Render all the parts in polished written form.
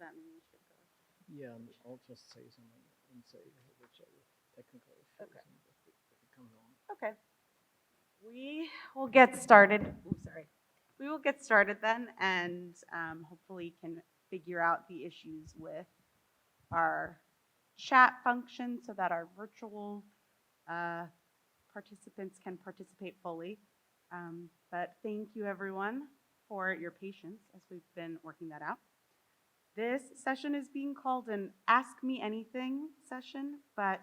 that mean we should go? Yeah, and I'll just say something and say whichever technical issues Okay. and if it comes on. Okay. We will get started. Ooh, sorry. We will get started then, and hopefully can figure out the issues with our chat function so that our virtual uh, participants can participate fully. But thank you, everyone, for your patience as we've been working that out. This session is being called an Ask Me Anything session, but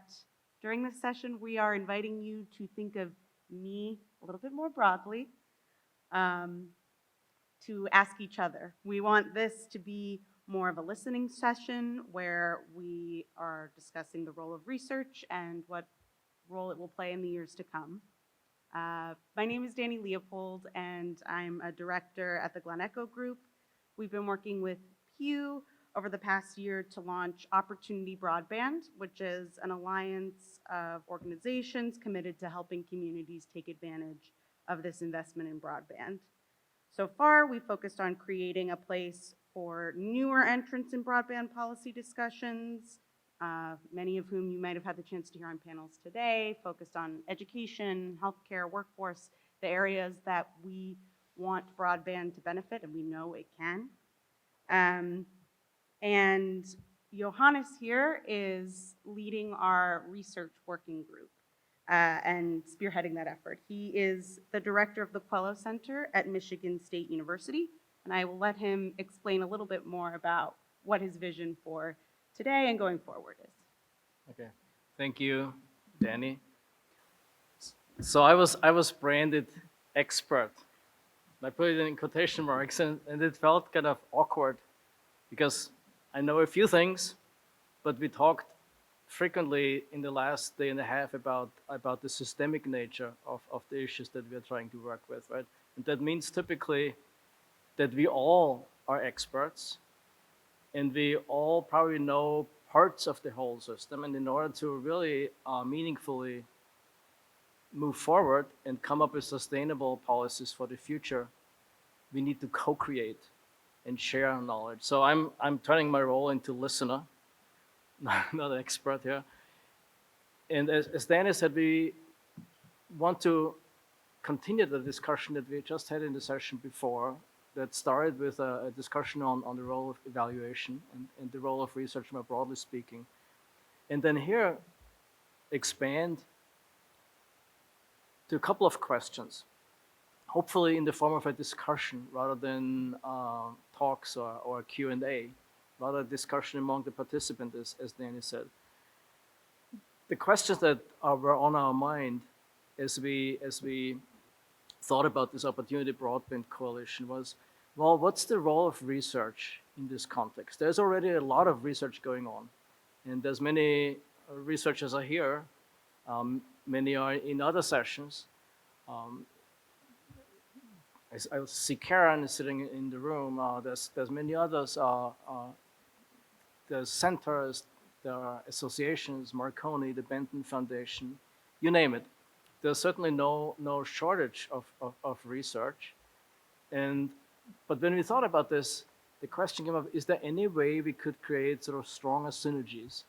during this session, we are inviting you to think of me a little bit more broadly, um, to ask each other. We want this to be more of a listening session where we are discussing the role of research and what role it will play in the years to come. My name is Danny Leopold, and I'm a director at the Glen Echo Group. We've been working with Pew over the past year to launch Opportunity Broadband, which is an alliance of organizations committed to helping communities take advantage of this investment in broadband. So far, we focused on creating a place for newer entrants in broadband policy discussions, many of whom you might have had the chance to hear on panels today, focused on education, healthcare, workforce, the areas that we want broadband to benefit, and we know it can. And Johannes here is leading our research working group and spearheading that effort. He is the director of the Quello Center at Michigan State University, and I will let him explain a little bit more about what his vision for today and going forward is. Okay, thank you, Danny. So I was branded expert. I put it in quotation marks, and it felt kind of awkward because I know a few things, but we talked frequently in the last day and a half about the systemic nature of the issues that we are trying to work with, right? And that means typically that we all are experts and we all probably know parts of the whole system. And in order to really meaningfully move forward and come up with sustainable policies for the future, we need to co-create and share our knowledge. So I'm turning my role into listener, not an expert here. And as Danny said, we want to continue the discussion that we just had in the session before that started with a discussion on the role of evaluation and the role of research more broadly speaking. And then here expand to a couple of questions, hopefully in the form of a discussion rather than talks or Q&A, rather discussion among the participants, as Danny said. The questions that were on our mind as we thought about this Opportunity Broadband Coalition was, well, what's the role of research in this context? There's already a lot of research going on, and there's many researchers are here, many are in other sessions. Um, I see Karen is sitting in the room. There's many others. There's centers, there are associations, Marconi, the Benton Foundation, you name it. There's certainly no shortage of research. But when we thought about this, the question came up, is there any way we could create sort of stronger synergies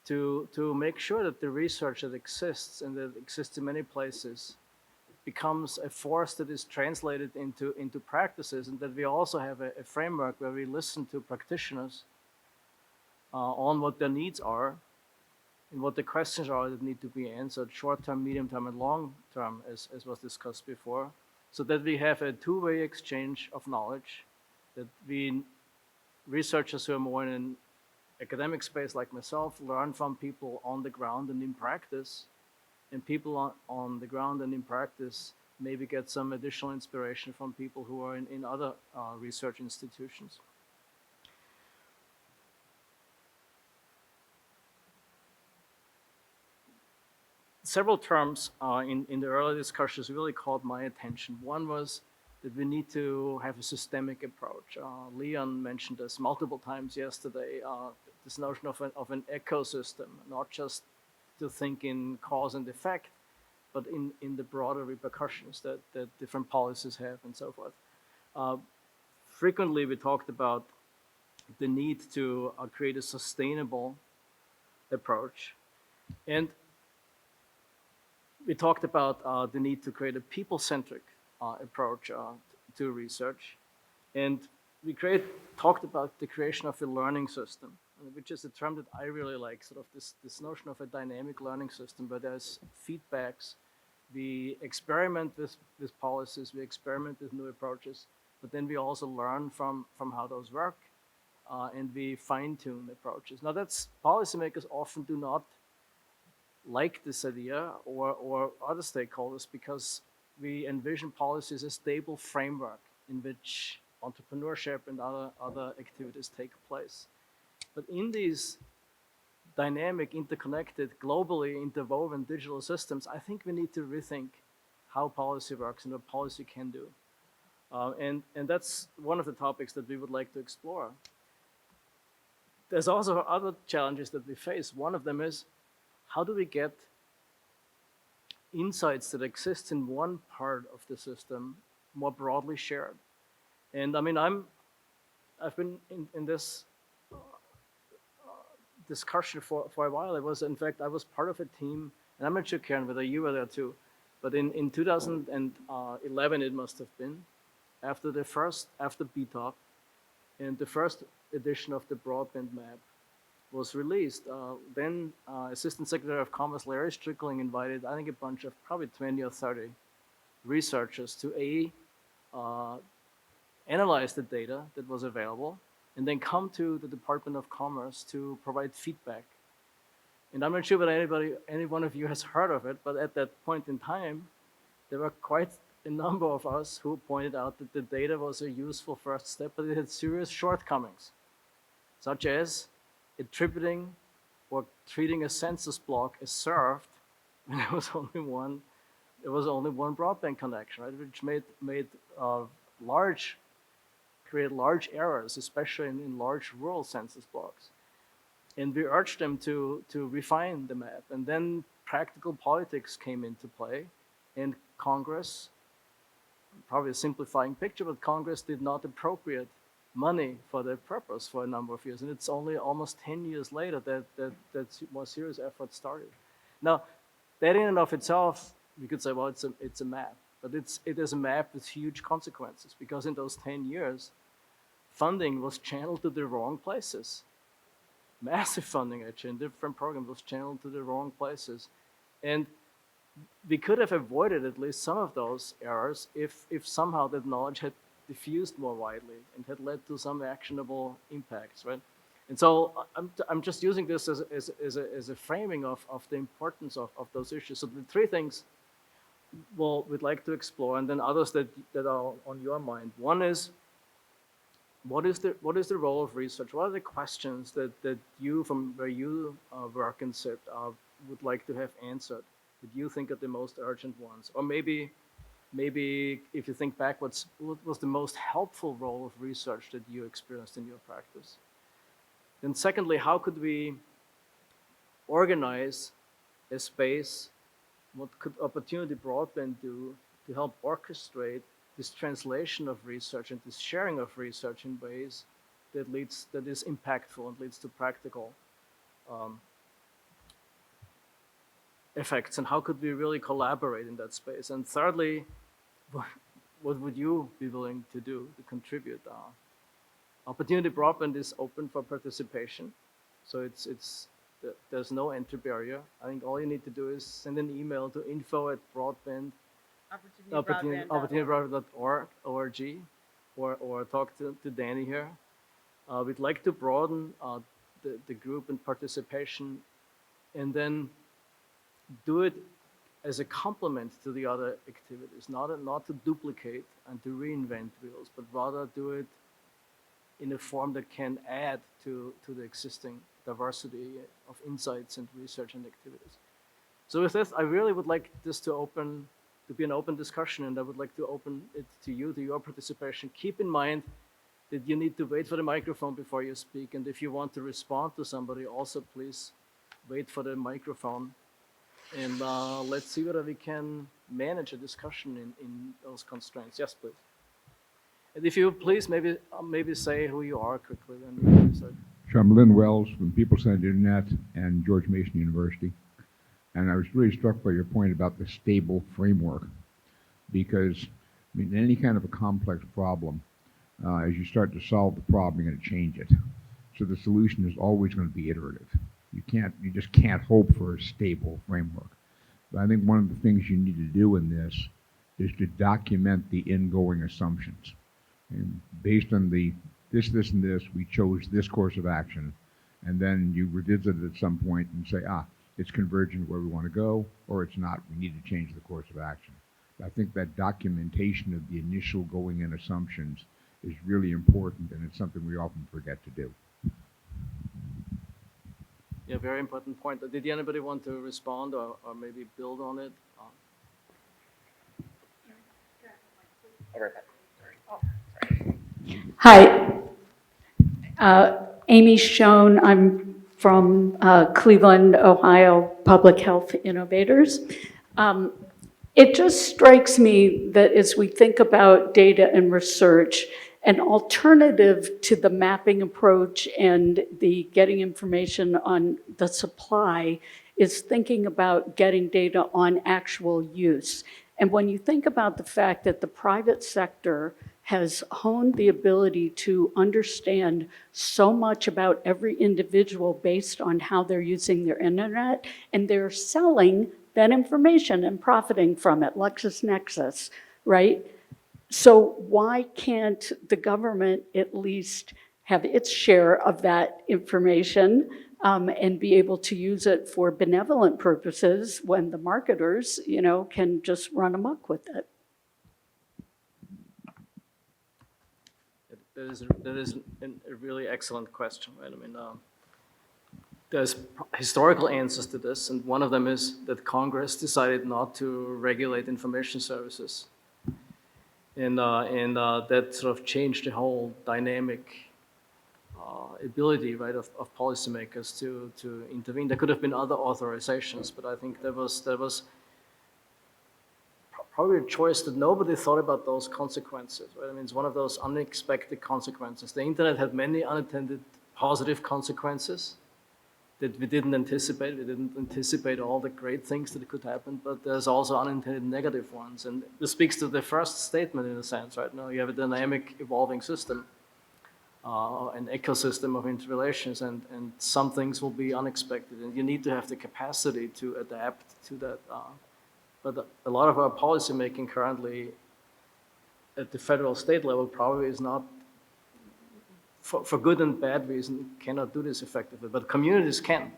to make sure that the research that exists and that exists in many places becomes a force that is translated into practices, and that we also have a framework where we listen to practitioners on what their needs are and what the questions are that need to be answered, short term, medium term, and long term, as was discussed before, so that we have a two-way exchange of knowledge, that we researchers who are more in an academic space like myself learn from people on the ground and in practice, and people on the ground and in practice maybe get some additional inspiration from people who are in other research institutions. Several terms in the early discussions really caught my attention. One was that we need to have a systemic approach. Leon mentioned this multiple times yesterday, this notion of an ecosystem, not just to think in cause and effect, but in the broader repercussions that different policies have and so forth. Frequently we talked about the need to create a sustainable approach. And we talked about the need to create a people-centric approach to research. And we talked about the creation of a learning system, which is a term that I really like, sort of this notion of a dynamic learning system where there's feedbacks. We experiment with policies, we experiment with new approaches, but then we also learn from how those work, and we fine-tune approaches. Now, that's policymakers often do not like this idea, or other stakeholders, because we envision policy as a stable framework in which entrepreneurship and other activities take place. But in these dynamic, interconnected, globally interwoven digital systems, I think we need to rethink how policy works and what policy can do. And that's one of the topics that we would like to explore. There's also other challenges that we face. One of them is, how do we get insights that exist in one part of the system more broadly shared? And I mean, I've been in this discussion for a while. In fact, I was part of a team, and I'm not sure, Karen, whether you were there too, but in 2011 it must have been, after BTOP, and the first edition of the broadband map was released. Then Assistant Secretary of Commerce Larry Strickling invited, I think, a bunch of probably 20 or 30 researchers to analyze the data that was available, and then come to the Department of Commerce to provide feedback. And I'm not sure whether any one of you has heard of it, but at that point in time, there were quite a number of us who pointed out that the data was a useful first step, but it had serious shortcomings, such as attributing or treating a census block as served when there was only one broadband connection, right? Which created large errors, especially in large rural census blocks. And we urged them to refine the map. And then practical politics came into play, and Congress, probably a simplifying picture, but Congress did not appropriate money for that purpose for a number of years. And it's only almost 10 years later that more serious efforts started. Now, that in and of itself, we could say, well, it's a map. But it is a map with huge consequences, because in those 10 years, funding was channeled to the wrong places. Massive funding, actually, in different programs was channeled to the wrong places. And we could have avoided at least some of those errors if somehow that knowledge had diffused more widely and had led to some actionable impacts, right? And so I'm just using this as a framing of the importance of those issues. So the three things we'd like to explore, and then others that are on your mind. One is, what is the role of research? What are the questions that you, from where you work and sit, would like to have answered, that you think are the most urgent ones? Or maybe if you think back, what was the most helpful role of research that you experienced in your practice? Then secondly, how could we organize a space? What could Opportunity Broadband do to help orchestrate this translation of research and this sharing of research in ways that is impactful and leads to practical effects? And how could we really collaborate in that space? And thirdly, what would you be willing to do to contribute? Opportunity Broadband is open for participation, so there's no entry barrier. I think all you need to do is send an email to info@broadband opportunitybroadband.org, or talk to Danny here. We'd like to broaden the group and participation, and then do it as a complement to the other activities, not to duplicate and to reinvent wheels, but rather do it in a form that can add to the existing diversity of insights and research and activities. So with this, I really would like this to be an open discussion, and I would like to open it to your participation. Keep in mind that you need to wait for the microphone before you speak, and if you want to respond to somebody, also please wait for the microphone. And let's see whether we can manage a discussion in those constraints. Yes, please. And if you please maybe say who you are quickly, then you start. Sure, I'm Lynn Wells from People-Centered Internet and George Mason University. And I was really struck by your point about the stable framework because, I mean, any kind of a complex problem, as you start to solve the problem, you're going to change it. So the solution is always going to be iterative. You just can't hope for a stable framework. But I think one of the things you need to do in this is to document the ingoing assumptions. And based on the this, and this, we chose this course of action. And then you revisit it at some point and say, it's convergent where we want to go, or it's not. We need to change the course of action. I think that documentation of the initial going in assumptions is really important, and it's something we often forget to do. Yeah, very important point. Did anybody want to respond or maybe build on it? Hi, Amy Schoen. I'm from Cleveland, Ohio, Public Health Innovators. It just strikes me that as we think about data and research, an alternative to the mapping approach and the getting information on the supply is thinking about getting data on actual use. And when you think about the fact that the private sector has honed the ability to understand so much about every individual based on how they're using their internet, and they're selling that information and profiting from it, LexisNexis, right? So why can't the government at least have its share of that information and be able to use it for benevolent purposes when the marketers, can just run amok with it? That is a really excellent question, right? I mean, there's historical answers to this, and one of them is that Congress decided not to regulate information services. And that sort of changed the whole dynamic ability, right, of policymakers to intervene. There could have been other authorizations, but I think there was probably a choice that nobody thought about those consequences, right? I mean, it's one of those unexpected consequences. The internet had many unintended positive consequences that we didn't anticipate. We didn't anticipate all the great things that could happen, but there's also unintended negative ones. And this speaks to the first statement in a sense, right? Now you have a dynamic, evolving system, an ecosystem of interrelations, and some things will be unexpected, and you need to have the capacity to adapt to that. But a lot of our policymaking currently at the federal state level probably is not, for good and bad reason, cannot do this effectively, but communities can.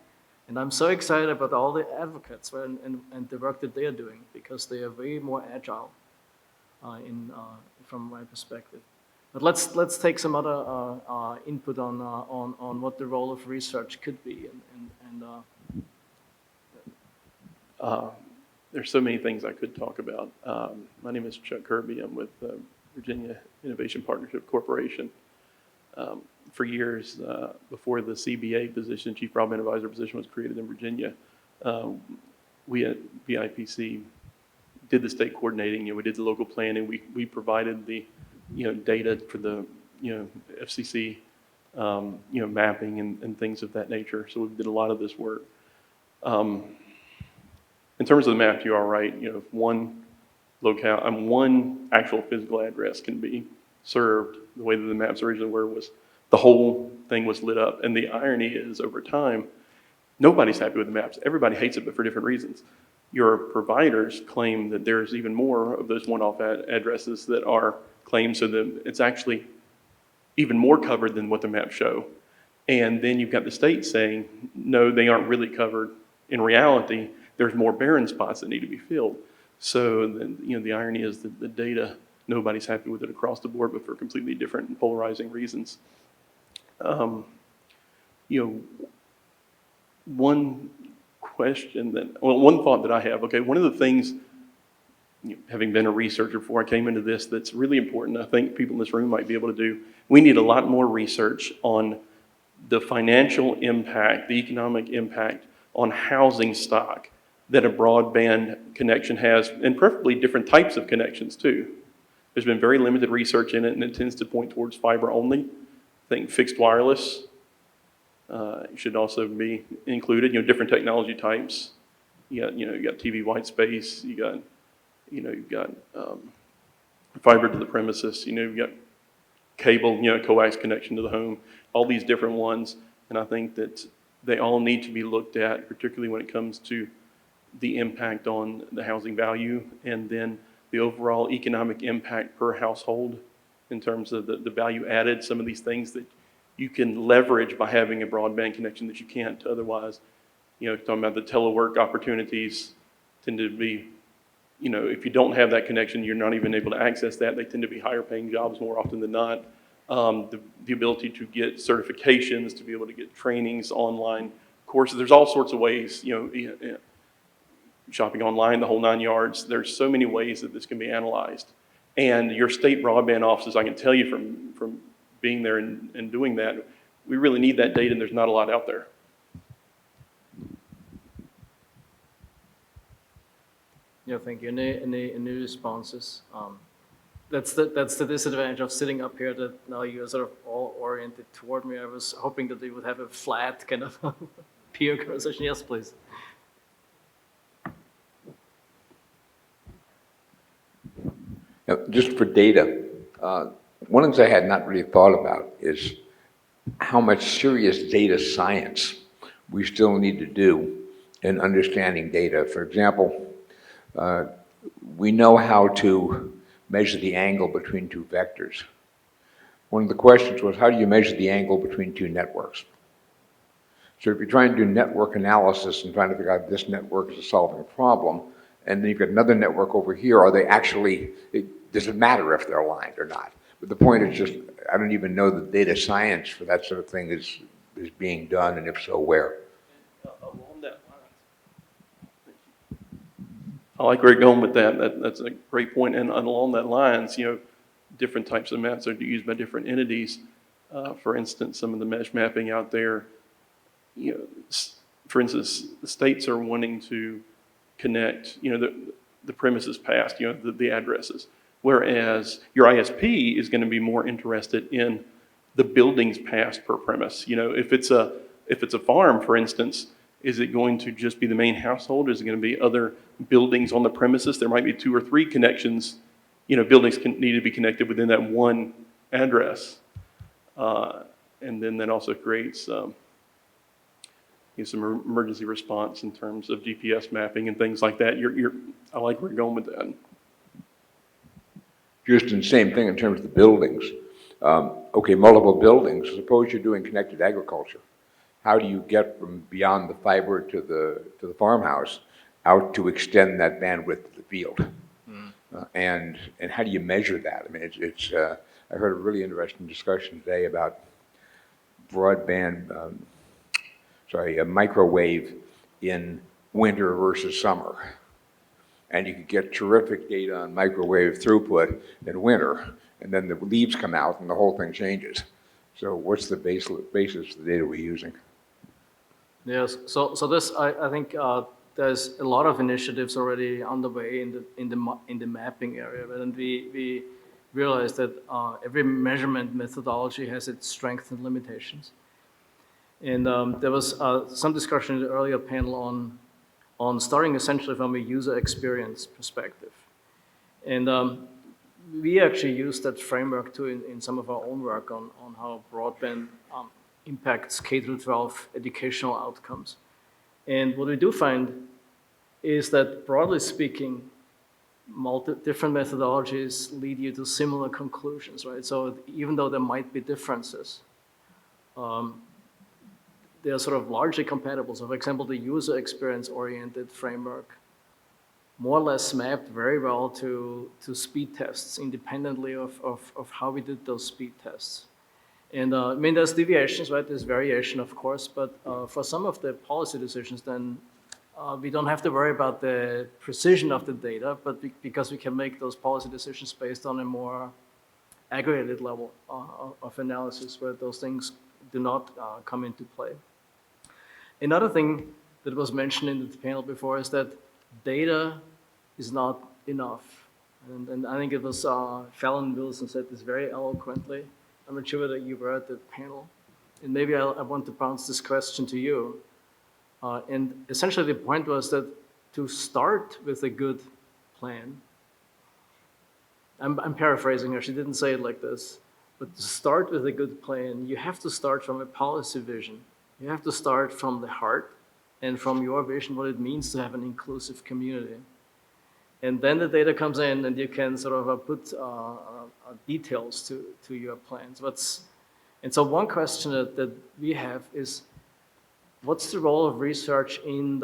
And I'm so excited about all the advocates, right, and the work that they are doing, because they are way more agile from my perspective. But let's take some other input on what the role of research could be. There's so many things I could talk about. My name is Chuck Kirby. I'm with Virginia Innovation Partnership Corporation. For years, before the CBA position, Chief Broadband Advisor position, was created in Virginia, we at VIPC did the state coordinating. We did the local planning. We provided the data for the FCC mapping and things of that nature. So we did a lot of this work. In terms of the map, you are right. If one locale, one actual physical address can be served the way that the maps originally were, was the whole thing was lit up. And the irony is, over time, nobody's happy with the maps. Everybody hates it, but for different reasons. Your providers claim that there's even more of those one-off addresses that are claimed, so that it's actually even more covered than what the maps show. And then you've got the state saying, no, they aren't really covered. In reality, there's more barren spots that need to be filled. So the irony is that the data, nobody's happy with it across the board, but for completely different and polarizing reasons. One thought that I have, one of the things, having been a researcher before I came into this, that's really important, I think people in this room might be able to do, we need a lot more research on the financial impact, the economic impact on housing stock that a broadband connection has, and preferably different types of connections too. There's been very limited research in it, and it tends to point towards fiber only. I think fixed wireless should also be included. Different technology types. You got TV white space. You've got fiber to the premises. You've got cable, coax connection to the home. All these different ones, and I think that they all need to be looked at, particularly when it comes to the impact on the housing value, and then the overall economic impact per household in terms of the value added, some of these things that you can leverage by having a broadband connection that you can't otherwise. Talking about the telework opportunities tend to be, if you don't have that connection, you're not even able to access that. They tend to be higher paying jobs more often than not. The ability to get certifications, to be able to get trainings, online courses. There's all sorts of ways, shopping online, the whole 9 yards. There's so many ways that this can be analyzed. And your state broadband offices, I can tell you from being there and doing that, we really need that data, and there's not a lot out there. Yeah, thank you. Any responses? That's the disadvantage of sitting up here, that now you're sort of all oriented toward me. I was hoping that we would have a flat kind of peer conversation. Yes, please. Now, just for data, one of the things I had not really thought about is how much serious data science we still need to do in understanding data. For example, we know how to measure the angle between two vectors. One of the questions was, how do you measure the angle between two networks? So if you're trying to do network analysis and trying to figure out if this network is solving a problem, and then you've got another network over here, are they actually, does it matter if they're aligned or not? But the point is just, I don't even know the data science for that sort of thing is being done, and if so, where? Along that line, I like where you're going with that. That's a great point. And along that lines, different types of maps are used by different entities. For instance, some of the mesh mapping out there, for instance, the states are wanting to connect, the premises past, the addresses. Whereas your ISP is going to be more interested in the buildings past per premise. If it's a farm, for instance, is it going to just be the main household? Is it going to be other buildings on the premises? There might be 2 or 3 connections. Buildings need to be connected within that one address. And then that also creates some emergency response in terms of GPS mapping and things like that. I like where you're going with that. Just in the same thing in terms of the buildings. Okay, multiple buildings. Suppose you're doing connected agriculture. How do you get from beyond the fiber to the farmhouse out to extend that bandwidth to the field? And how do you measure that? I mean, I heard a really interesting discussion today about a microwave in winter versus summer. And you could get terrific data on microwave throughput in winter, and then the leaves come out and the whole thing changes. So what's the basis of the data we're using? Yes, so this, I think there's a lot of initiatives already underway in the mapping area, and we realize that every measurement methodology has its strengths and limitations. And there was some discussion in the earlier panel on starting essentially from a user experience perspective. And we actually use that framework too in some of our own work on how broadband impacts K-12 educational outcomes. And what we do find is that, broadly speaking, different methodologies lead you to similar conclusions, right? So even though there might be differences, they are sort of largely compatible. So for example, the user experience-oriented framework more or less mapped very well to speed tests independently of how we did those speed tests. And I mean, there's deviations, right? There's variation, of course, but for some of the policy decisions, then we don't have to worry about the precision of the data, but because we can make those policy decisions based on a more aggregated level of analysis where those things do not come into play. Another thing that was mentioned in the panel before is that data is not enough. And I think it was Fallon Wilson said this very eloquently. I'm not sure whether you were at the panel. And maybe I want to bounce this question to you. And essentially the point was that to start with a good plan, I'm paraphrasing her, she didn't say it like this, but to start with a good plan, you have to start from a policy vision. You have to start from the heart and from your vision, what it means to have an inclusive community. And then the data comes in and you can sort of put details to your plans. And so one question that we have is, what's the role of research in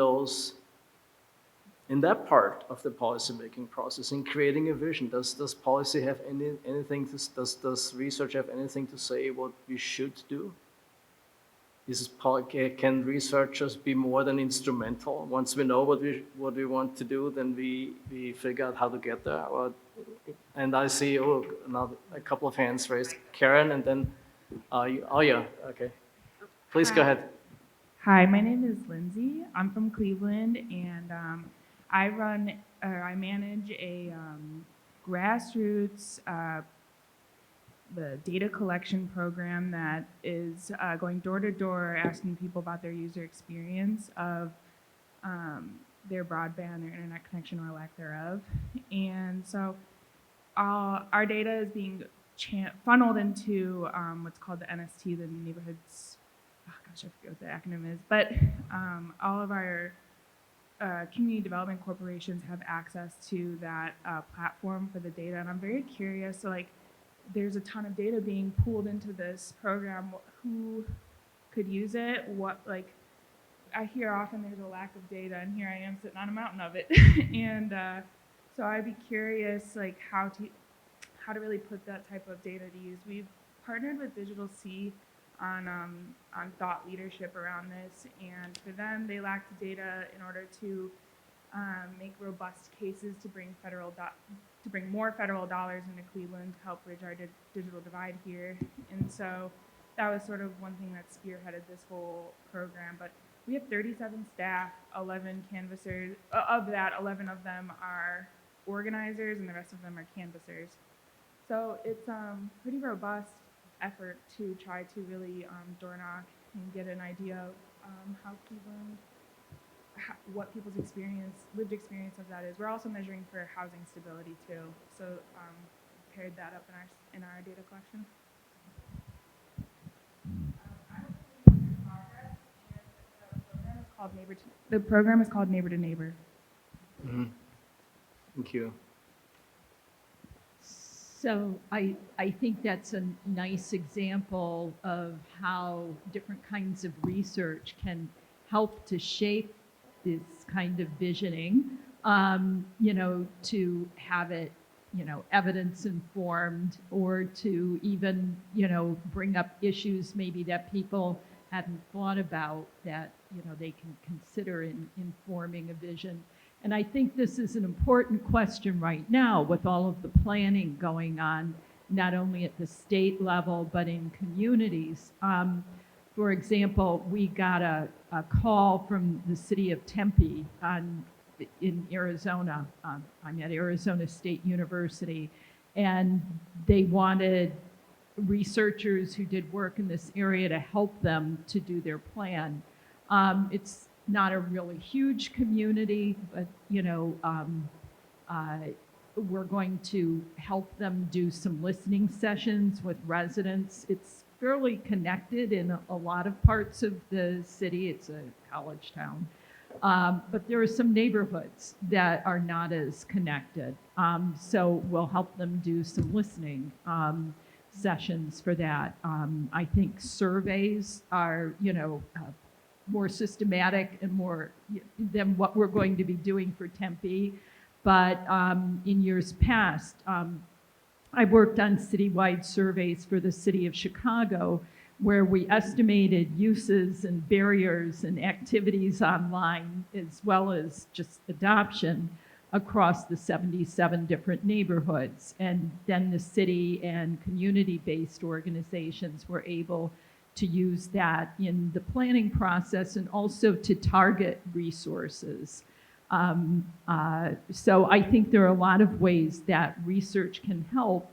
that part of the policymaking process, in creating a vision? Does policy have anything, does research have anything to say what we should do? Can researchers be more than instrumental? Once we know what we want to do, then we figure out how to get there. And I see now a couple of hands raised. Karen, and then yeah, okay. Please go ahead. Hi, my name is Lindsay. I'm from Cleveland, and I manage a grassroots the data collection program that is going door to door, asking people about their user experience of their broadband, their internet connection, or lack thereof. And so our data is being funneled into what's called the NST, the neighborhoods. Oh gosh, I forget what the acronym is, but all of our community development corporations have access to that platform for the data, and I'm very curious. So, like, there's a ton of data being pooled into this program. Who could use it? I hear often there's a lack of data, and here I am sitting on a mountain of it. And so I'd be curious, like, how to really put that type of data to use. We've partnered with Digital C on thought leadership around this, and for them, they lack the data in order to make robust cases to bring more federal dollars into Cleveland to help bridge our digital divide here. And so that was sort of one thing that spearheaded this whole program. But we have 37 staff, 11 canvassers. Of that, 11 of them are organizers, and the rest of them are canvassers. So it's a pretty robust effort to try to really door knock and get an idea of how Cleveland, what people's lived experience of that is. We're also measuring for housing stability too. So paired that up in our data collection. The program is called Neighbor to Neighbor. Mm-hmm. Thank you. So I think that's a nice example of how different kinds of research can help to shape this kind of visioning, to have it, evidence informed, or to even, bring up issues maybe that people hadn't thought about that, they can consider in informing a vision. And I think this is an important question right now with all of the planning going on, not only at the state level, but in communities. For example, we got a call from the city of Tempe in Arizona. I'm at Arizona State University, and they wanted researchers who did work in this area to help them to do their plan. It's not a really huge community, but we're going to help them do some listening sessions with residents. It's fairly connected in a lot of parts of the city. It's a college town. But there are some neighborhoods that are not as connected. So we'll help them do some listening sessions for that. I think surveys are, more systematic and more than what we're going to be doing for Tempe. But in years past, I worked on citywide surveys for the city of Chicago, where we estimated uses and barriers and activities online, as well as just adoption across the 77 different neighborhoods. And then the city and community-based organizations were able to use that in the planning process and also to target resources. So I think there are a lot of ways that research can help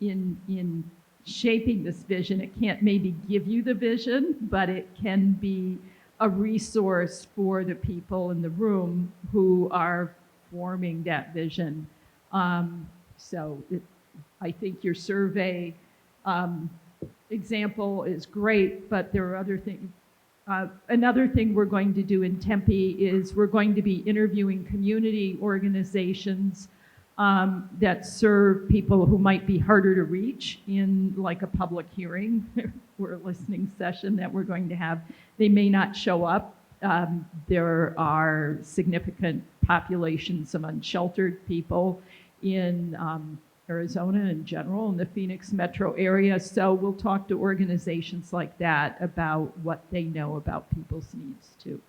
in shaping this vision. It can't maybe give you the vision, but it can be a resource for the people in the room who are forming that vision. I think your survey example is great, but there are other things. Another thing we're going to do in Tempe is we're going to be interviewing community organizations that serve people who might be harder to reach in like a public hearing or a listening session that we're going to have. They may not show up. There are significant populations of unsheltered people in Arizona in general, in the Phoenix metro area. So we'll talk to organizations like that about what they know about people's needs too.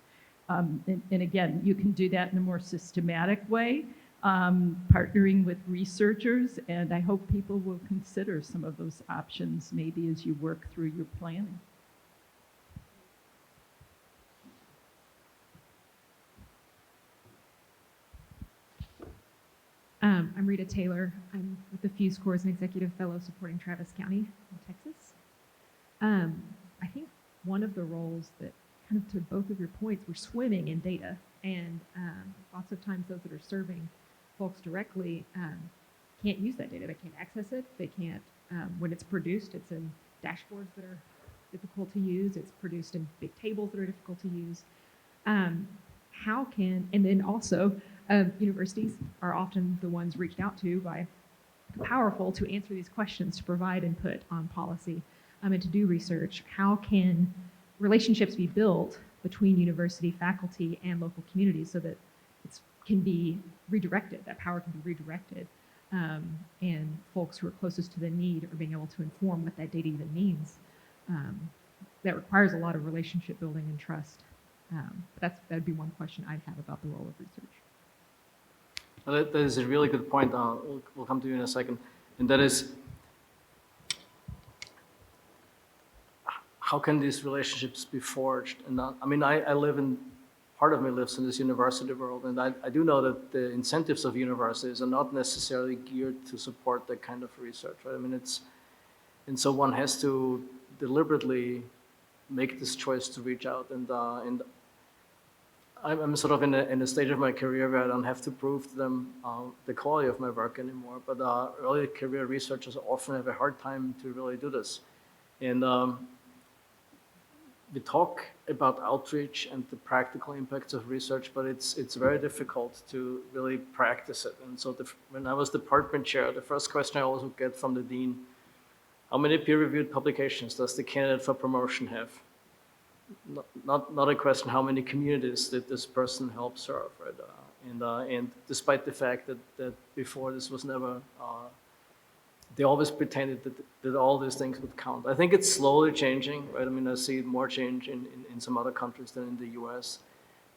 And again, you can do that in a more systematic way, partnering with researchers, and I hope people will consider some of those options maybe as you work through your planning. I'm Rita Taylor. I'm with the Fuse Corps as an executive fellow supporting Travis County in Texas. I think one of the roles that, kind of to both of your points, we're swimming in data, and lots of times those that are serving folks directly can't use that data. They can't access it. They can't, when it's produced, it's in dashboards that are difficult to use. It's produced in big tables that are difficult to use. How can, and then also, universities are often the ones reached out to by powerful to answer these questions, to provide input on policy, and to do research. How can relationships be built between university faculty and local communities so that it can be redirected, that power can be redirected, and folks who are closest to the need are being able to inform what that data even means. That requires a lot of relationship building and trust. That'd be one question I'd have about the role of research. Well, that is a really good point. We'll come to you in a second. And that is, how can these relationships be forged? And I mean, I live in, part of me lives in this university world, and I do know that the incentives of universities are not necessarily geared to support that kind of research, right? I mean, and so one has to deliberately make this choice to reach out. And I'm sort of in a stage of my career where I don't have to prove to them the quality of my work anymore. But early career researchers often have a hard time to really do this. And we talk about outreach and the practical impacts of research, but it's very difficult to really practice it. And so when I was department chair, the first question I always would get from the dean, how many peer-reviewed publications does the candidate for promotion have? Not a question how many communities did this person help serve, right? And despite the fact that before this was never, they always pretended that all these things would count. I think it's slowly changing, right? I mean, I see more change in some other countries than in the US,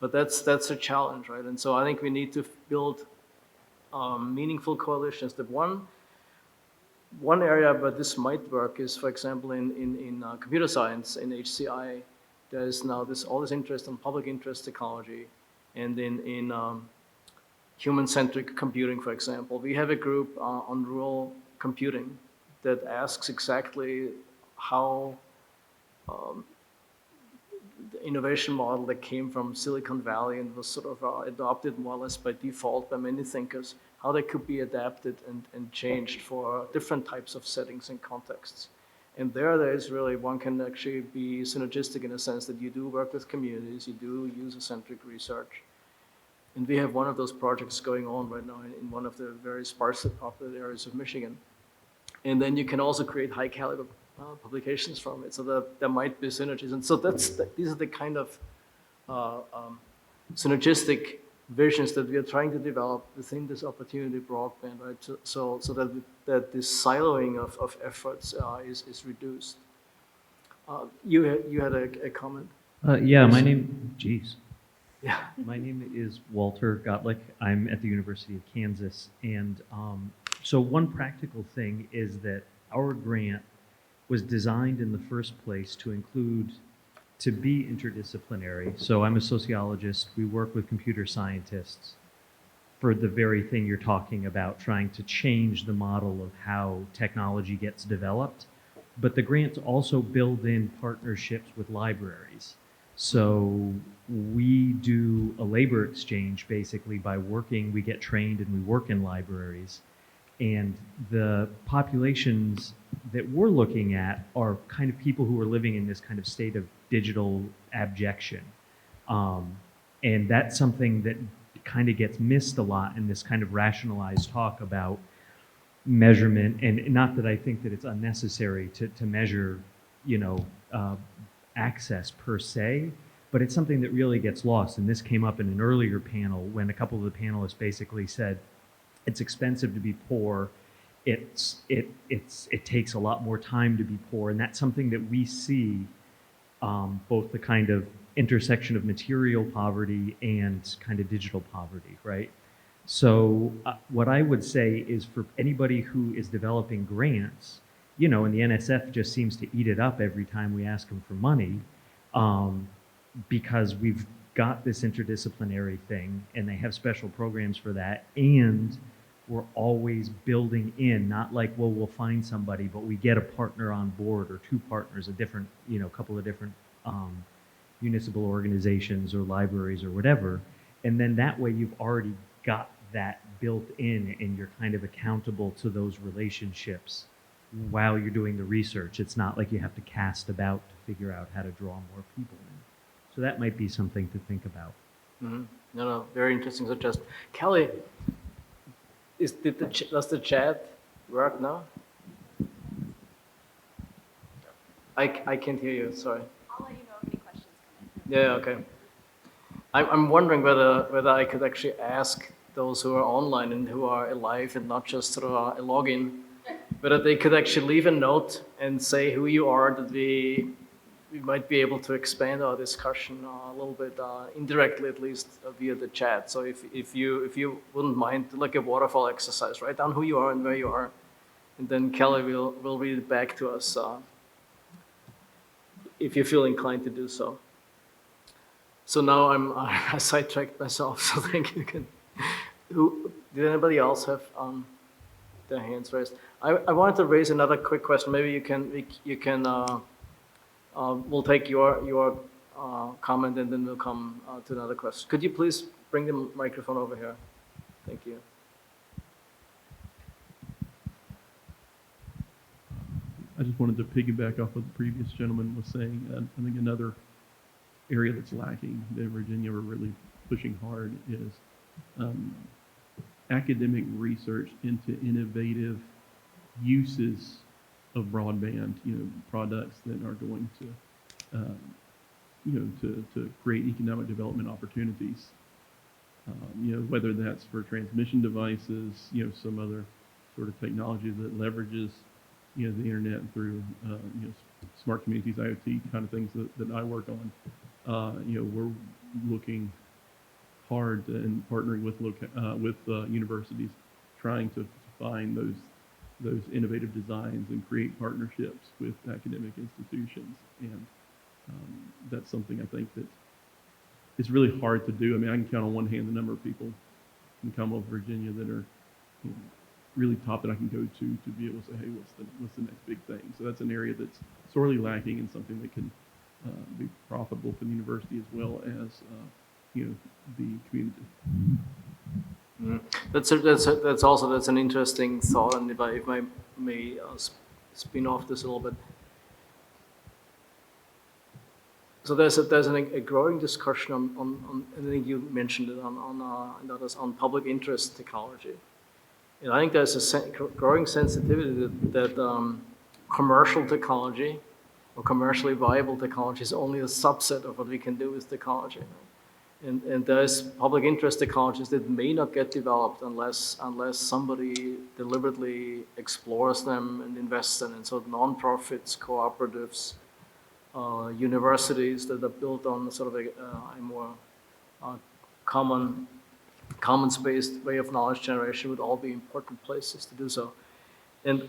but that's a challenge, right? And so I think we need to build meaningful coalitions. That one area, but this might work, is, for example, in computer science, in HCI, there's now all this interest in public interest technology, and in human-centric computing, for example. We have a group on rural computing that asks exactly how the innovation model that came from Silicon Valley and was sort of adopted more or less by default by many thinkers, how they could be adapted and changed for different types of settings and contexts. And there is really, one can actually be synergistic in a sense that you do work with communities, you do user-centric research. And we have one of those projects going on right now in one of the very sparsely populated areas of Michigan. And then you can also create high caliber publications from it, so that there might be synergies. And so these are the kind of synergistic visions that we are trying to develop within this opportunity broadband, right? So that this siloing of efforts is reduced. You had a comment? Yeah, my name is Walter Gottlieb. I'm at the University of Kansas. And so one practical thing is that our grant was designed in the first place to include to be interdisciplinary. So I'm a sociologist. We work with computer scientists for the very thing you're talking about, trying to change the model of how technology gets developed. But the grants also build in partnerships with libraries. So we do a labor exchange basically by working, we get trained and we work in libraries. And the populations that we're looking at are kind of people who are living in this kind of state of digital abjection. And that's something that kind of gets missed a lot in this kind of rationalized talk about measurement. And not that I think that it's unnecessary to measure, access per se, but it's something that really gets lost. And this came up in an earlier panel when a couple of the panelists basically said, it's expensive to be poor. It takes a lot more time to be poor. And that's something that we see, both the kind of intersection of material poverty and kind of digital poverty, right? So what I would say is for anybody who is developing grants, and the NSF just seems to eat it up every time we ask them for money, because we've got this interdisciplinary thing and they have special programs for that, and we're always building in, not like, well, we'll find somebody, but we get a partner on board or two partners, a different, couple of different municipal organizations or libraries or whatever. And then that way you've already got that built in and you're kind of accountable to those relationships while you're doing the research. It's not like you have to cast about to figure out how to draw more people in. So that might be something to think about. Mm-hmm. No, very interesting suggestion. Kelly, does the chat work now? I can't hear you, sorry. I'll let you know if any questions come in. Yeah, okay. I'm wondering whether I could actually ask those who are online and who are alive and not just through a login, whether they could actually leave a note and say who you are, that we might be able to expand our discussion a little bit, indirectly at least, via the chat. So if you wouldn't mind, like a waterfall exercise, write down who you are and where you are, and then Kelly will read it back to us if you feel inclined to do so. So now I sidetracked myself, so thank you. Did anybody else have their hands raised? I wanted to raise another quick question. Maybe you can we'll take your comment and then we'll come to another question. Could you please bring the microphone over here? Thank you. I just wanted to piggyback off what the previous gentleman was saying. I think another area that's lacking that Virginia are really pushing hard is academic research into innovative uses of broadband, products that are going to, to create economic development opportunities. Whether that's for transmission devices, some other sort of technology that leverages, the internet through, smart communities, IoT kind of things that I work on. We're looking hard and partnering with universities, trying to find those innovative designs and create partnerships with academic institutions. And that's something I think that is really hard to do. I mean, I can count on one hand the number of people in Commonwealth, Virginia that are really top that I can go to be able to say, hey, what's the next big thing? So that's an area that's sorely lacking and something that can be profitable for the university as well as the community. Mm. That's an interesting thought, and if I may spin off this a little bit. So there's a growing discussion on I think you mentioned it on public interest technology, and I think there's a growing sensitivity that commercial technology or commercially viable technology is only a subset of what we can do with technology. And there's public interest technologies that may not get developed unless somebody deliberately explores them and invests in. And so nonprofits, cooperatives, universities that are built on sort of a more commons-based way of knowledge generation would all be important places to do so. And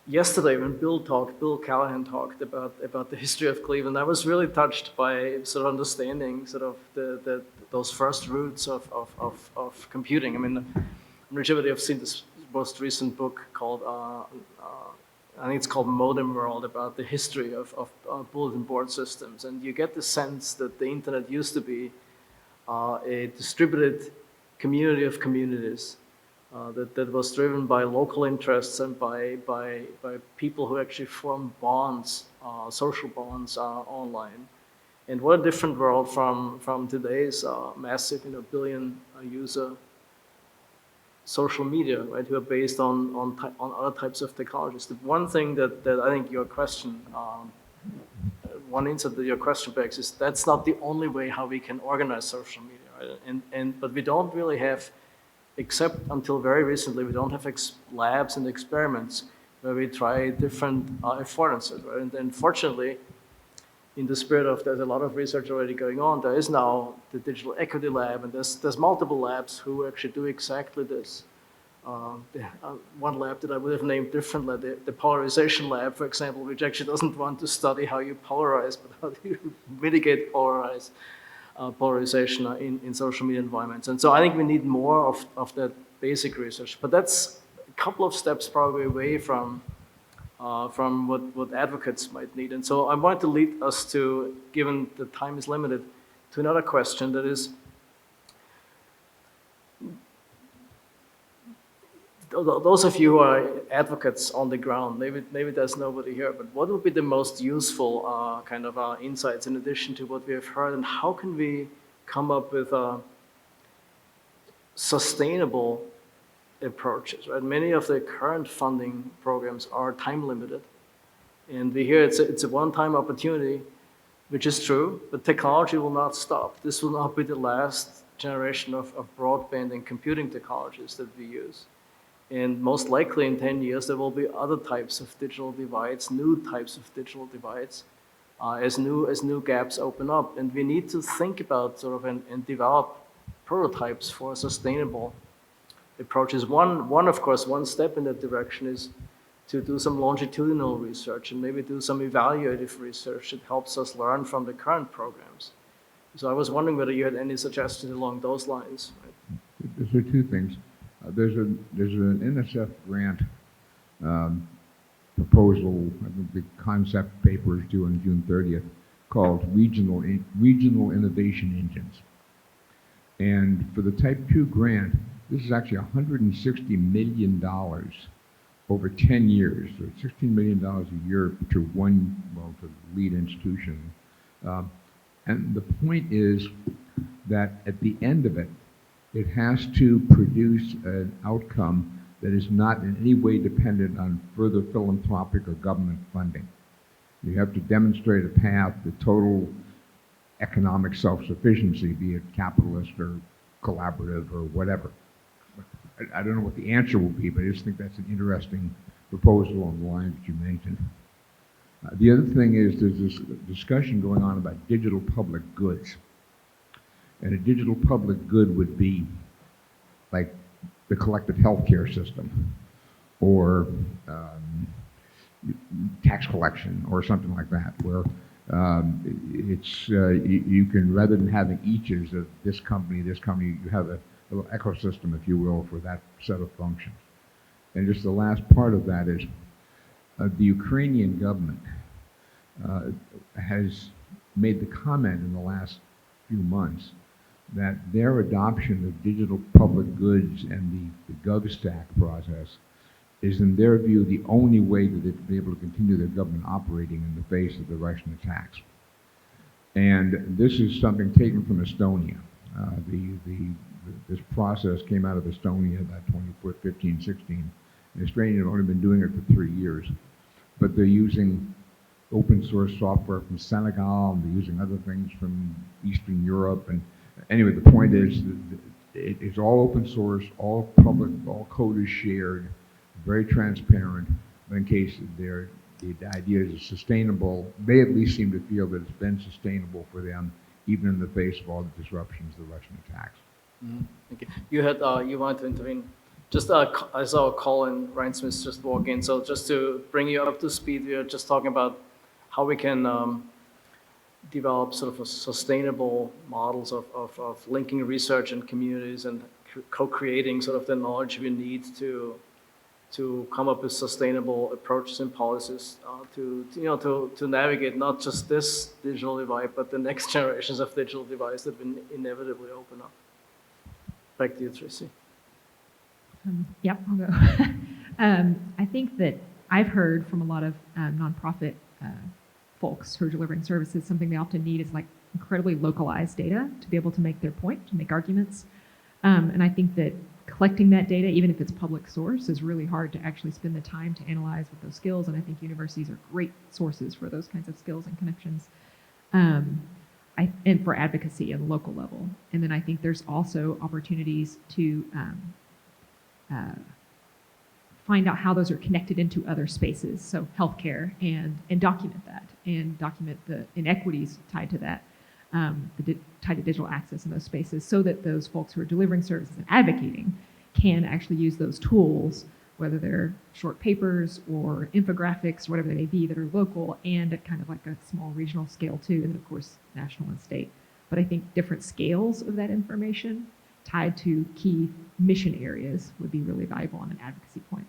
yesterday when Bill Callahan talked about the history of Cleveland, I was really touched by sort of understanding sort of those first roots of computing. I mean, I'm not sure whether you've seen this most recent book called, I think it's called Modem World, about the history of bulletin board systems. And you get the sense that the internet used to be a distributed community of communities that was driven by local interests and by people who actually formed bonds, social bonds online. And what a different world from today's massive, billion user social media, right, who are based on other types of technologies. The one thing that I think your question, one answer to your question begs is that's not the only way how we can organize social media, right? But we don't really have, except until very recently, we don't have labs and experiments where we try different affordances, right? And fortunately, in the spirit of there's a lot of research already going on, there is now the Digital Equity Lab, and there's multiple labs who actually do exactly this. One lab that I would have named differently, the Polarization Lab, for example, which actually doesn't want to study how you polarize, but how do you mitigate polarization in social media environments. And so I think we need more of that basic research, but that's a couple of steps probably away from what advocates might need. And so I wanted to lead us to, given the time is limited, to another question that is, those of you who are advocates on the ground, maybe there's nobody here, but what would be the most useful kind of insights in addition to what we have heard, and how can we come up with sustainable approaches, right? Many of the current funding programs are time limited, and we hear it's a one-time opportunity, which is true, but technology will not stop. This will not be the last generation of broadband and computing technologies that we use. And most likely in 10 years, there will be other types of digital divides, new types of digital divides, as new gaps open up. And we need to think about sort of and develop prototypes for sustainable approaches. One, of course, one step in that direction is to do some longitudinal research and maybe do some evaluative research that helps us learn from the current programs. So I was wondering whether you had any suggestions along those lines. Right? There are two things. There's an NSF grant proposal. I think the concept paper is due on June 30th, called Regional Innovation Engines. And for the Type 2 grant, this is actually $160 million over 10 years. So $16 million a year to to the lead institution. And the point is that at the end of it, it has to produce an outcome that is not in any way dependent on further philanthropic or government funding. You have to demonstrate a path to total economic self-sufficiency, be it capitalist or collaborative or whatever. I don't know what the answer will be, but I just think that's an interesting proposal on the lines that you mentioned. The other thing is there's this discussion going on about digital public goods. And a digital public good would be like the collective healthcare system or tax collection or something like that, where you can, rather than having eaches of this company, you have a little ecosystem, if you will, for that set of functions. And just the last part of that is the Ukrainian government has made the comment in the last few months that their adoption of digital public goods and the GovStack process is, in their view, the only way that they'll be able to continue their government operating in the face of the Russian attacks. And this is something taken from Estonia. This process came out of Estonia about 2015, 16. And Estonia have only been doing it for 3 years. But they're using open source software from Senegal, and they're using other things from Eastern Europe. And anyway, the point is it's all open source, all public, all code is shared, very transparent. But in case the idea is sustainable, they at least seem to feel that it's been sustainable for them, even in the face of all the disruptions of the Russian attacks. Mm-hmm. Okay. You wanted to intervene? Just I saw Colin Rhinesmith just walk in, so just to bring you up to speed, we are just talking about how we can develop sort of a sustainable models of linking research and communities and co-creating sort of the knowledge we need to come up with sustainable approaches and policies to navigate not just this digital divide, but the next generations of digital divides that will inevitably open up. Back to you, Tracy. Yep, I'll go. I think that I've heard from a lot of nonprofit folks who are delivering services, something they often need is like incredibly localized data to be able to make their point, to make arguments. And I think that collecting that data, even if it's public source, is really hard to actually spend the time to analyze with those skills. And I think universities are great sources for those kinds of skills and connections. And for advocacy at the local level. And then I think there's also opportunities to find out how those are connected into other spaces, so healthcare, and document that, and document the inequities tied to that, tied to digital access in those spaces, so that those folks who are delivering services and advocating can actually use those tools, whether they're short papers or infographics, whatever they may be, that are local and at kind of like a small regional scale too, and then of course national and state. But I think different scales of that information tied to key mission areas would be really valuable on an advocacy point.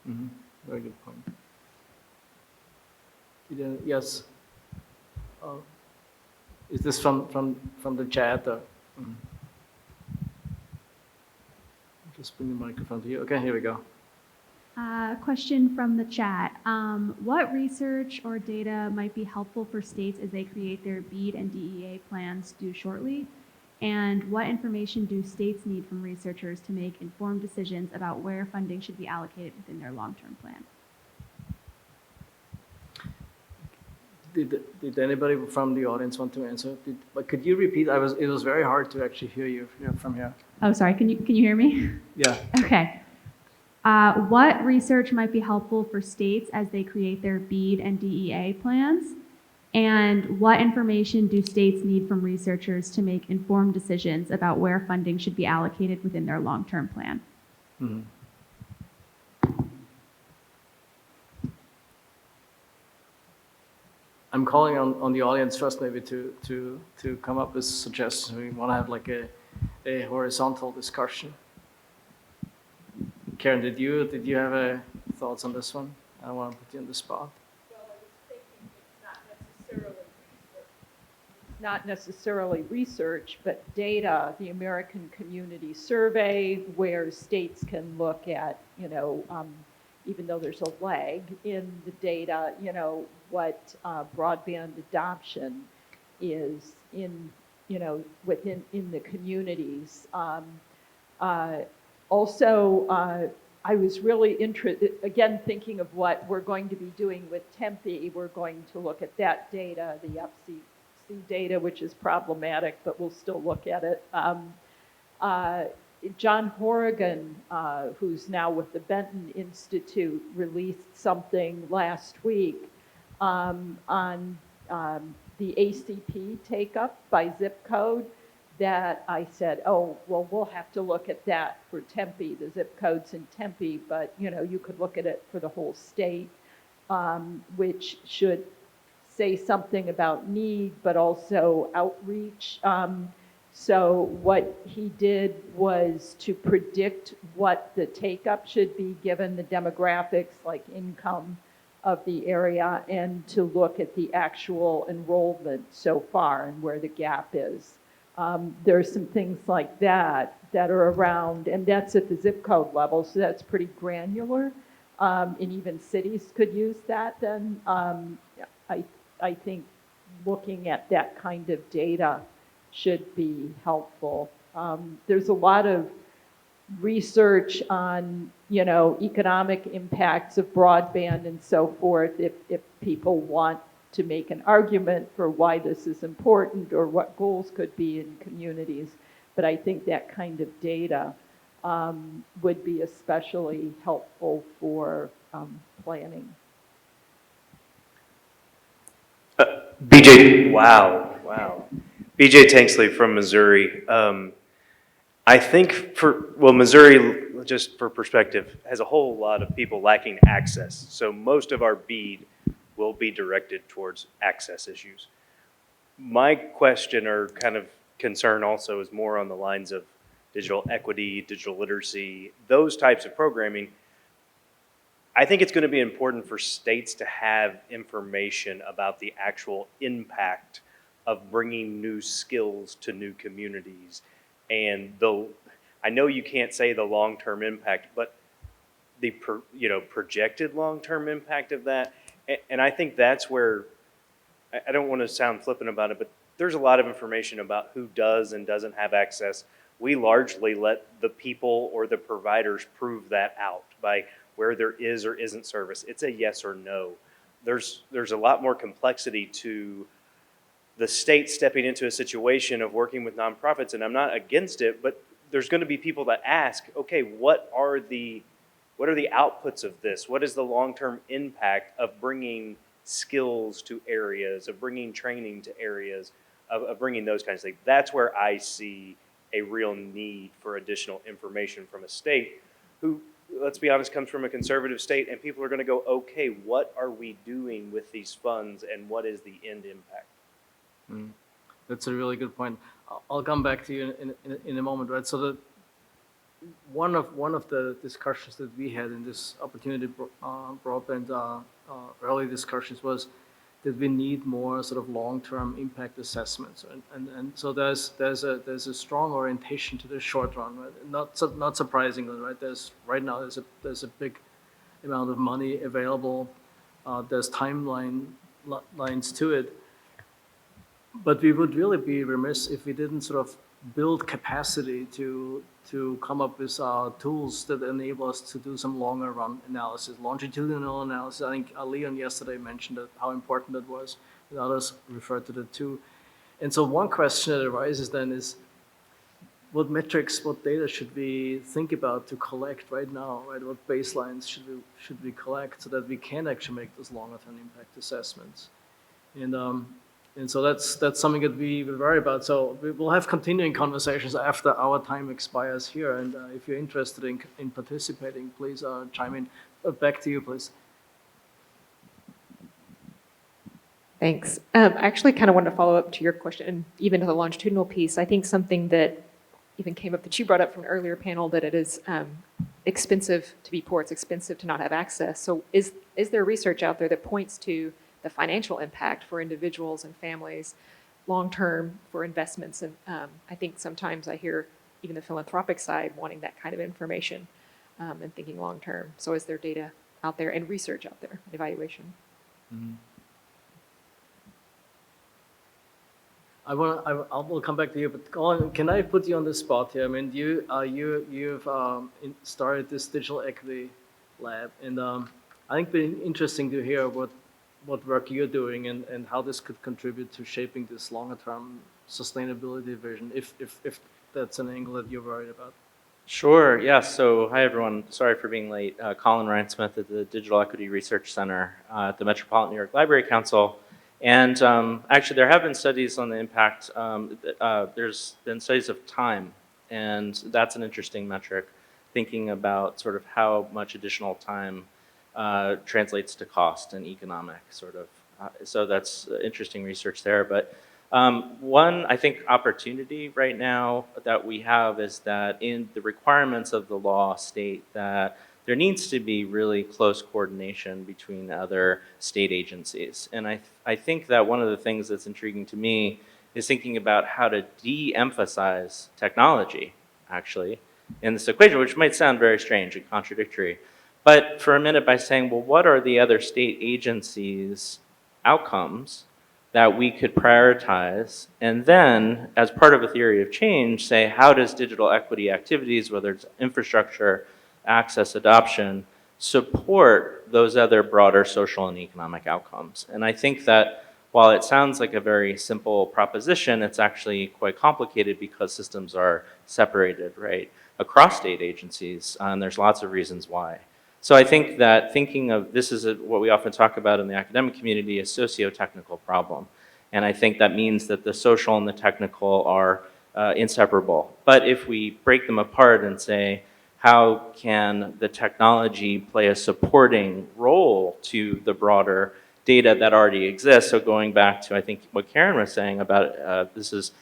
Mm-hmm. Very good point. Yes. Is this from the chat? Or? Mm-hmm. Just bring the microphone to you. Okay, here we go. Question from the chat. What research or data might be helpful for states as they create their BEAD and DEA plans due shortly? And what information do states need from researchers to make informed decisions about where funding should be allocated within their long-term plan? Did anybody from the audience want to answer? But could you repeat? It was very hard to actually hear you from here. Oh, sorry. Can you hear me? Yeah. Okay. What research might be helpful for states as they create their BEAD and DEA plans? And what information do states need from researchers to make informed decisions about where funding should be allocated within their long-term plan? Mm-hmm. I'm calling on the audience first, maybe to come up with suggestions. We want to have like a horizontal discussion. Karen, did you have thoughts on this one? I don't want to put you on the spot. Well, I was thinking it's not necessarily research, but data, the American Community Survey, where states can look at, even though there's a lag in the data, what broadband adoption is in the communities. Also, I was really interested, again, thinking of what we're going to be doing with Tempe. We're going to look at that data, the FCC data, which is problematic, but we'll still look at it. John Horrigan, who's now with the Benton Institute, released something last week on the ACP take-up by zip code that I said, oh, well, we'll have to look at that for Tempe, the zip codes in Tempe, but you could look at it for the whole state, which should say something about need, but also outreach. So what he did was to predict what the take-up should be given the demographics like income of the area, and to look at the actual enrollment so far and where the gap is. There's some things like that are around, and that's at the zip code level, so that's pretty granular. And even cities could use that then. I think looking at that kind of data should be helpful. There's a lot of research on, economic impacts of broadband and so forth, if people want to make an argument for why this is important or what goals could be in communities. But I think that kind of data would be especially helpful for planning. Wow. BJ Tanksley from Missouri. I think Missouri just for perspective, has a whole lot of people lacking access. So most of our BEAD will be directed towards access issues. My question or kind of concern also is more on the lines of digital equity, digital literacy, those types of programming. I think it's going to be important for states to have information about the actual impact of bringing new skills to new communities. And I know you can't say the long-term impact, but the projected long-term impact of that. And I think that's where, I don't want to sound flippant about it, but there's a lot of information about who does and doesn't have access. We largely let the people or the providers prove that out by where there is or isn't service. It's a yes or no. There's a lot more complexity to the state stepping into a situation of working with nonprofits, and I'm not against it, but there's going to be people that ask, okay, what are the outputs of this? What is the long-term impact of bringing skills to areas, of bringing training to areas, of bringing those kinds of things? That's where I see a real need for additional information from a state who, let's be honest, comes from a conservative state, and people are going to go, okay, what are we doing with these funds and what is the end impact? That's a really good point. I'll come back to you in a moment, right? So one of the discussions that we had in this opportunity broadband early discussions was that we need more sort of long-term impact assessments, and so there's a strong orientation to the short run, right? Not surprisingly, right? Right now there's a big amount of money available. There's timelines to it. But we would really be remiss if we didn't sort of build capacity to come up with tools that enable us to do some longer run analysis, longitudinal analysis. I think Leon yesterday mentioned how important that was, and others referred to that too. And so one question that arises then is, what metrics, what data should we think about to collect right now, right? What baselines should we collect so that we can actually make those longer term impact assessments? And so that's something that we will worry about. So we will have continuing conversations after our time expires here. And if you're interested in participating, please chime in. Back to you, please. Thanks. I actually kind of wanted to follow up to your question and even to the longitudinal piece. I think something that even came up that you brought up from an earlier panel, that it is expensive to be poor. It's expensive to not have access. So is there research out there that points to the financial impact for individuals and families long-term for investments? And I think sometimes I hear even the philanthropic side wanting that kind of information and thinking long-term. So is there data out there and research out there, evaluation? Mm-hmm. I will come back to you, but Colin, can I put you on the spot here? I mean, you've started this digital equity lab, and I think it'd be interesting to hear what work you're doing and how this could contribute to shaping this longer term sustainability vision, if that's an angle that you're worried about. Sure, yeah. So hi everyone, sorry for being late. Colin Ryan Smith at the Digital Equity Research Center at the Metropolitan New York Library Council. And actually there have been studies on the impact. There's been studies of time, and that's an interesting metric, thinking about sort of how much additional time translates to cost and economic sort of. So that's interesting research there. But one, I think, opportunity right now that we have is that in the requirements of the law state that there needs to be really close coordination between other state agencies. And I think that one of the things that's intriguing to me is thinking about how to de-emphasize technology, actually, in this equation, which might sound very strange and contradictory. But for a minute by saying, well, what are the other state agencies' outcomes that we could prioritize? And then, as part of a theory of change, say, how does digital equity activities, whether it's infrastructure, access, adoption, support those other broader social and economic outcomes? And I think that while it sounds like a very simple proposition, it's actually quite complicated because systems are separated, right, across state agencies, and there's lots of reasons why. So I think that thinking of this is what we often talk about in the academic community, a socio-technical problem. And I think that means that the social and the technical are inseparable. But if we break them apart and say, how can the technology play a supporting role to the broader data that already exists? So going back to, I think, what Karen was saying about this is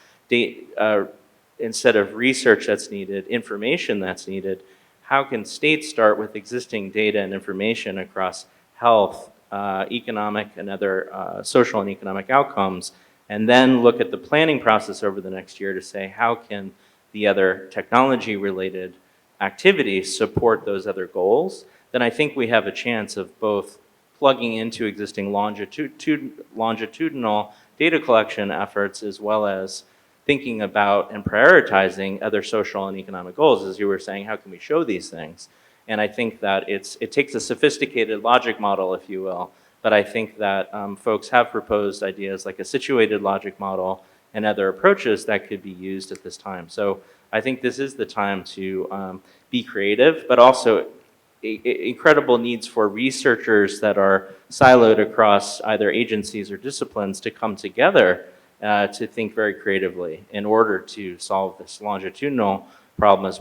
instead of research that's needed, information that's needed, how can states start with existing data and information across health, economic and other social and economic outcomes, and then look at the planning process over the next year to say how can the other technology-related activities support those other goals, then I think we have a chance of both plugging into existing longitudinal data collection efforts as well as thinking about and prioritizing other social and economic goals. As you were saying, how can we show these things? And I think that it takes a sophisticated logic model, if you will, but I think that folks have proposed ideas like a situated logic model and other approaches that could be used at this time. So I think this is the time to be creative, but also incredible needs for researchers that are siloed across either agencies or disciplines to come together to think very creatively in order to solve this longitudinal problem as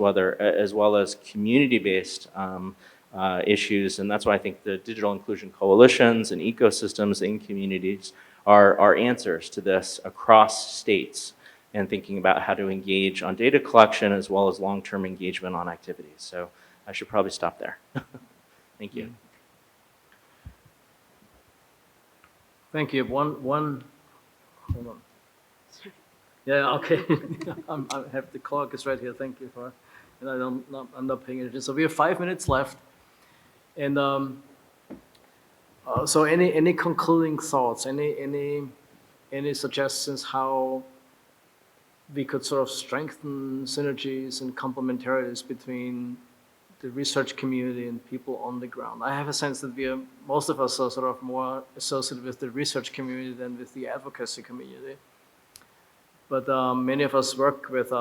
well as community-based issues. And that's why I think the digital inclusion coalitions and ecosystems in communities are answers to this across states and thinking about how to engage on data collection as well as long-term engagement on activities. So I should probably stop there. Thank you. Thank you. Hold on. Yeah, okay. I have the clock is right here. Thank you for, and I'm not paying attention. So we have 5 minutes left, and so any concluding thoughts? Any suggestions how we could sort of strengthen synergies and complementarities between the research community and people on the ground? I have a sense that most of us are sort of more associated with the research community than with the advocacy community. But many of us work with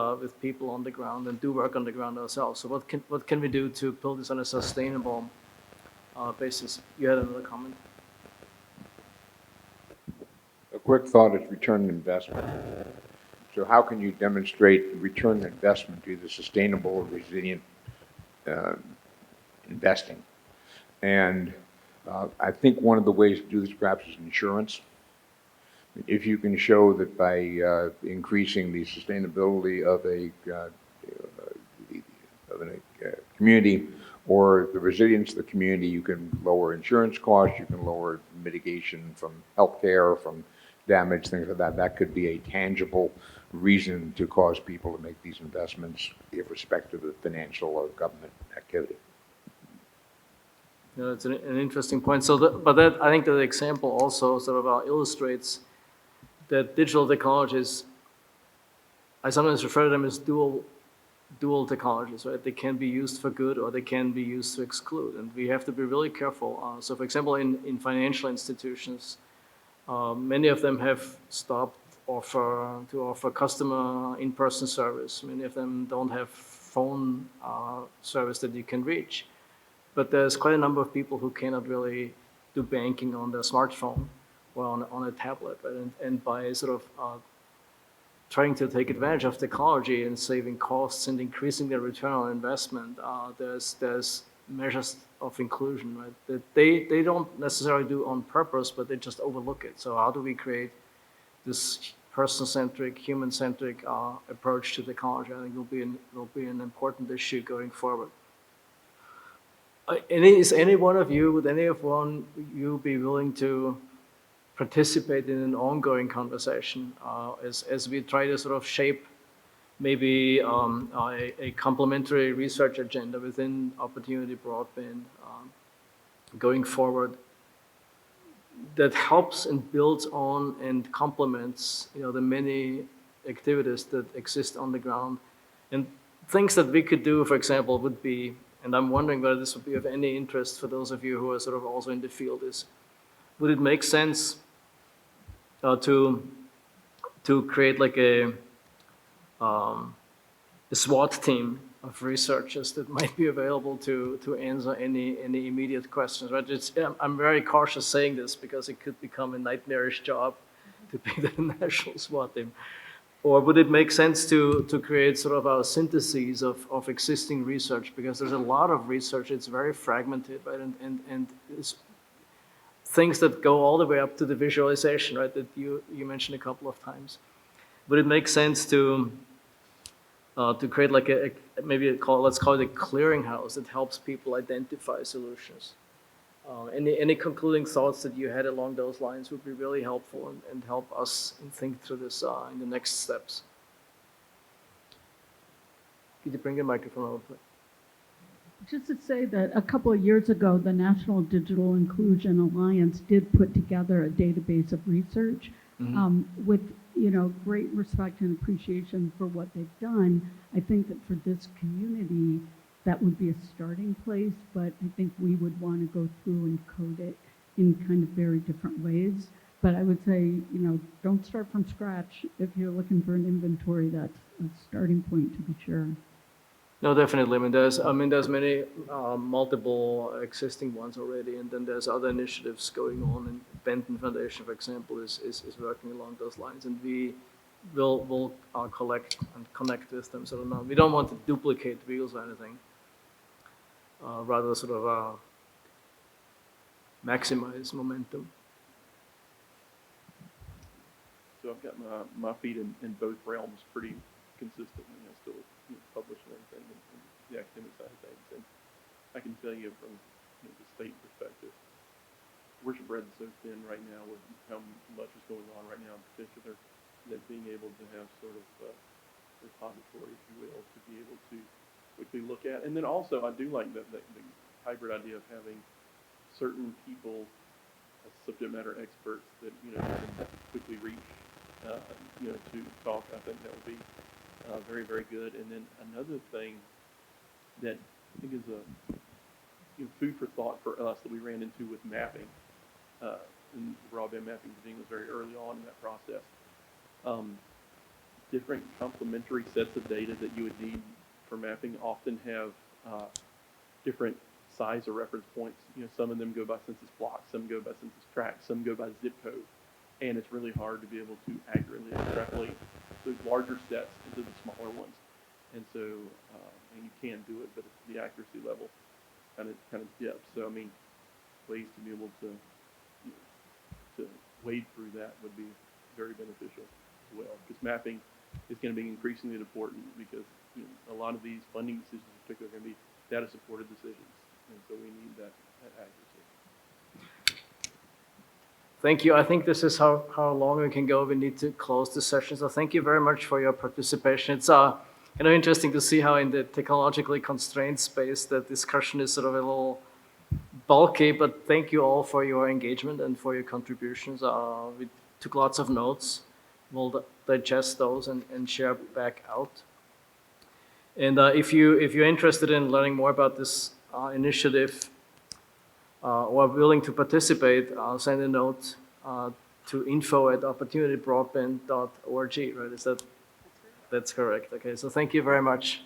people on the ground and do work on the ground ourselves. So what can we do to build this on a sustainable basis? You had another comment? A quick thought is return on investment. So how can you demonstrate return on investment to either sustainable or resilient investing? And I think one of the ways to do this perhaps is insurance. If you can show that by increasing the sustainability of a community or the resilience of the community, you can lower insurance costs, you can lower mitigation from healthcare, from damage, things like that. That could be a tangible reason to cause people to make these investments, irrespective of financial or government activity. Yeah, it's an interesting point. So, I think that example also sort of illustrates that digital technologies, I sometimes refer to them as dual technologies, right? They can be used for good or they can be used to exclude, and we have to be really careful. So, for example, in financial institutions, many of them have stopped to offer customer in-person service. Many of them don't have phone service that you can reach. But there's quite a number of people who cannot really do banking on their smartphone or on a tablet, right? And by sort of trying to take advantage of technology and saving costs and increasing their return on investment, there's measures of inclusion, right? That they don't necessarily do on purpose, but they just overlook it. So how do we create this person-centric, human-centric approach to technology? I think will be an important issue going forward. Is any one of you, would any of you be willing to participate in an ongoing conversation as we try to sort of shape maybe a complementary research agenda within Opportunity Broadband going forward that helps and builds on and complements the many activities that exist on the ground, and things that we could do, for example, would be, and I'm wondering whether this would be of any interest for those of you who are sort of also in the field, is would it make sense to create like a SWAT team of researchers that might be available to answer any immediate questions, right? I'm very cautious saying this because it could become a nightmarish job to be the national SWAT team. Or would it make sense to create sort of a synthesis of existing research? Because there's a lot of research, it's very fragmented, right? And it's things that go all the way up to the visualization, right, that you mentioned a couple of times. Would it make sense to create like let's call it a clearinghouse that helps people identify solutions? Any concluding thoughts that you had along those lines would be really helpful and help us think through this in the next steps. Could you bring your microphone over, please? Just to say that a couple of years ago, the National Digital Inclusion Alliance did put together a database of research with, great respect and appreciation for what they've done. I think that for this community, that would be a starting place, but I think we would want to go through and code it in kind of very different ways. But I would say, don't start from scratch. If you're looking for an inventory, that's a starting point to be sure. No, definitely. There's many multiple existing ones already, and then there's other initiatives going on. And Benton Foundation, for example, is working along those lines, and we will collect and connect with them. So we don't want to duplicate wheels or anything. Rather, sort of maximize momentum. So I've got my feet in both realms pretty consistently. I still publish and everything in the academic side of things. And I can tell you from the state perspective, we're spread so thin right now with how much is going on right now in particular, that being able to have sort of a repository, if you will, to be able to quickly look at. And then also, I do like the hybrid idea of having certain people as subject matter experts that, can quickly reach, to talk. I think that would be very, very good. And then another thing that I think is food for thought for us that we ran into with mapping, and broadband mapping was very early on in that process. Different complementary sets of data that you would need for mapping often have different size or reference points. Some of them go by census block, some go by census tract, some go by zip code. And it's really hard to be able to accurately extrapolate those larger sets into the smaller ones. And so, and you can do it, but the accuracy level kind of dips. So, ways to be able to wade through that would be very beneficial as well. Because mapping is going to be increasingly important because a lot of these funding decisions in particular are going to be data-supported decisions. And so we need that accuracy. Thank you. I think this is how long we can go. We need to close the session. So thank you very much for your participation. It's interesting to see how in the technologically constrained space that discussion is sort of a little bulky, but thank you all for your engagement and for your contributions. We took lots of notes. We'll digest those and share back out. And if you're interested in learning more about this initiative, or are willing to participate, send a note to info@opportunitybroadband.org, right? That's correct. Okay, so thank you very much.